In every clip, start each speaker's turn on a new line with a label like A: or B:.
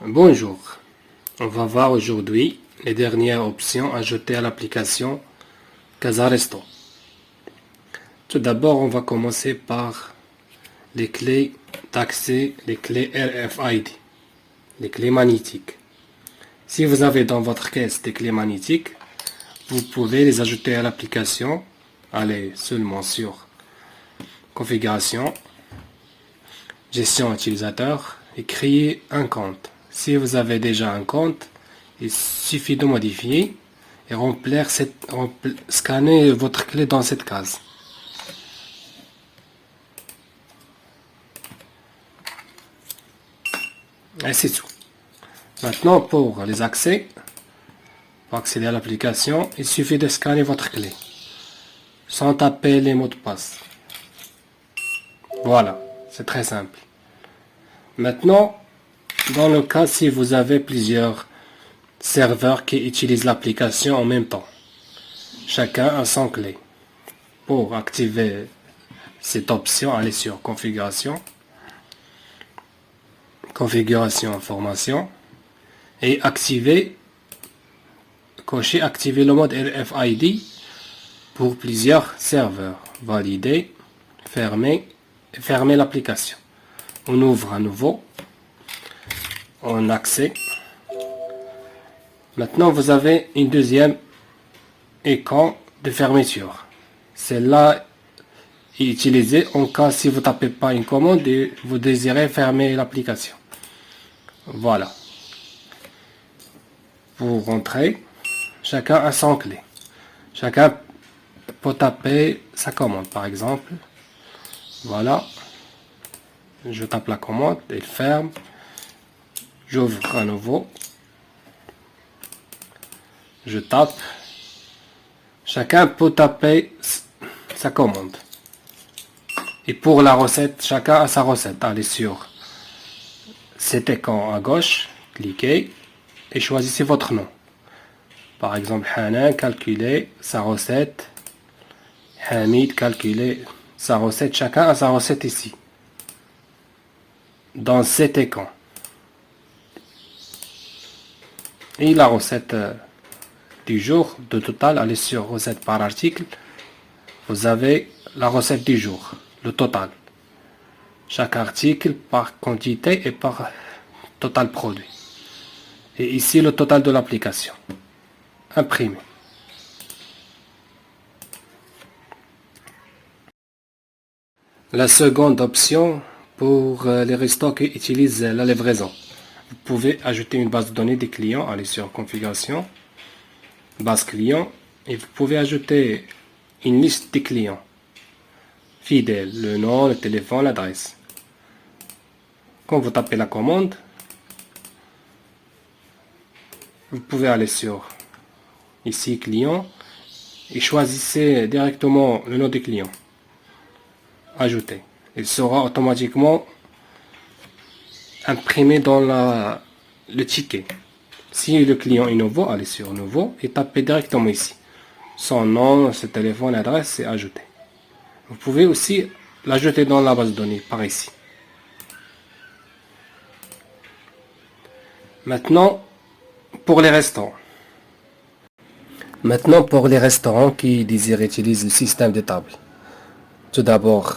A: Bonjour, on va voir aujourd'hui les dernières options ajoutées à l'application Casaresto. Tout d'abord, on va commencer par les clés d'accès, les clés RFID, les clés magnétiques. Si vous avez dans votre caisse des clés magnétiques, vous pouvez les ajouter à l'application. Allez seulement sur Configuration, Gestion utilisateur et créer un compte. Si vous avez déjà un compte, il suffit de modifier et scanner votre clé dans cette case. Et c'est tout. Maintenant, pour les accès, pour accéder à l'application, il suffit de scanner votre clé sans taper les mots de passe. Voilà, c'est très simple. Maintenant, dans le cas si vous avez plusieurs serveurs qui utilisent l'application en même temps, chacun a son clé. Pour activer cette option, allez sur Configuration, Configuration information et cocher activer le mode RFID pour plusieurs serveurs. Valider, fermer et fermer l'application. On ouvre à nouveau, on accède. Maintenant, vous avez une deuxième écran de fermeture. Celle-là est utilisée en cas si vous tapez pas une commande et vous désirez fermer l'application. Voilà. Vous rentrez, chacun a son clé. Chacun peut taper sa commande, par exemple. Voilà. Je tape la commande, elle ferme. J'ouvre à nouveau. Je tape. Chacun peut taper sa commande. Et pour la recette, chacun a sa recette. Allez sur cet écran à gauche, cliquez et choisissez votre nom. Par exemple, Hanan, calculer sa recette. Hamid, calculer sa recette. Chacun a sa recette ici. Dans cet écran. Et la recette du jour, de total, allez sur recette par article. Vous avez la recette du jour, le total. Chaque article par quantité et par total produit. Et ici le total de l'application. Imprimé. La seconde option pour les restos qui utilisent la livraison. Vous pouvez ajouter une base de données des clients. Allez sur Configuration, Base client. Et vous pouvez ajouter une liste des clients fidèles, le nom, le téléphone, l'adresse. Quand vous tapez la commande, vous pouvez aller sur ici client et choisissez directement le nom du client. Ajouter. Il sera automatiquement imprimé dans le ticket. Si le client est nouveau, allez sur nouveau et tapez directement ici. Son nom, ce téléphone, l'adresse et ajouter. Vous pouvez aussi l'ajouter dans la base de données par ici. Maintenant, pour les restaurants. Maintenant, pour les restaurants qui désirent utiliser le système de table. Tout d'abord,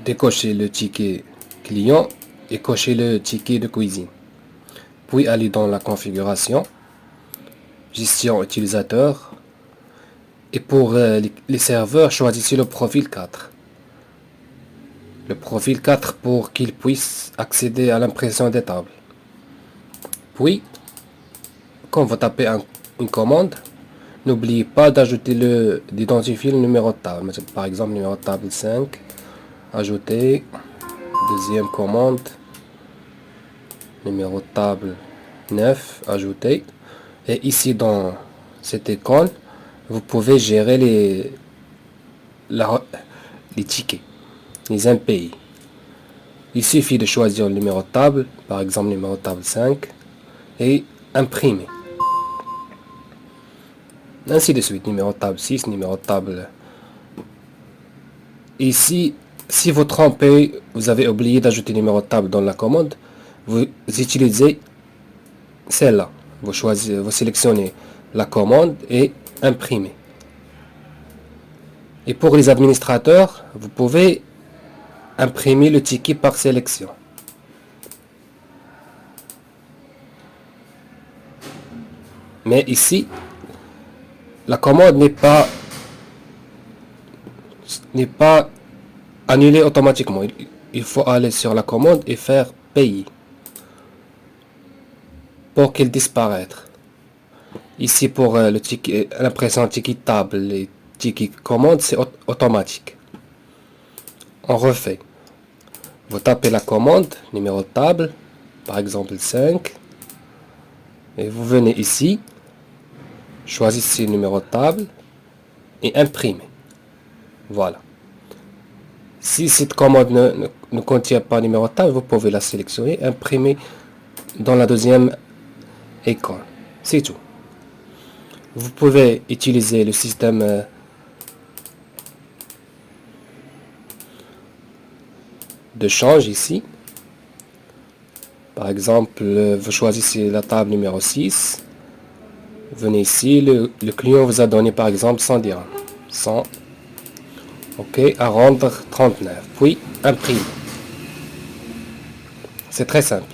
A: décochez le ticket client et cochez le ticket de cuisine. Puis allez dans la configuration, gestion utilisateur. Et pour les serveurs, choisissez le profil 4. Le profil 4 pour qu'ils puissent accéder à l'impression des tables. Puis, quand vous tapez une commande, n'oubliez pas d'ajouter d'identifier le numéro de table. Par exemple, numéro de table 5, ajouter, deuxième commande, numéro de table 9, ajouter. Et ici dans cet écran, vous pouvez gérer les tickets, les impayés. Il suffit de choisir le numéro de table, par exemple numéro de table 5, et imprimer. Ainsi de suite, numéro de table 6, numéro de table. Ici, si vous trompez, vous avez oublié d'ajouter le numéro de table dans la commande, vous utilisez celle-là. Vous sélectionnez la commande et imprimez. Et pour les administrateurs, vous pouvez imprimer le ticket par sélection. Mais ici, la commande n'est pas annulée automatiquement. Il faut aller sur la commande et faire payer pour qu'elle disparaisse. Ici pour le ticket, l'impression ticket table et ticket commande, c'est automatique. On refait. Vous tapez la commande, numéro de table, par exemple 5, et vous venez ici, choisissez le numéro de table et imprimez. Voilà. Si cette commande ne contient pas numéro de table, vous pouvez la sélectionner, imprimer dans la deuxième icône. C'est tout. Vous pouvez utiliser le système de change ici. Par exemple, vous choisissez la table numéro 6. Venez ici, le client vous a donné par exemple 100 dirhams. 100. OK, à rendre 39. Puis imprimer. C'est très simple.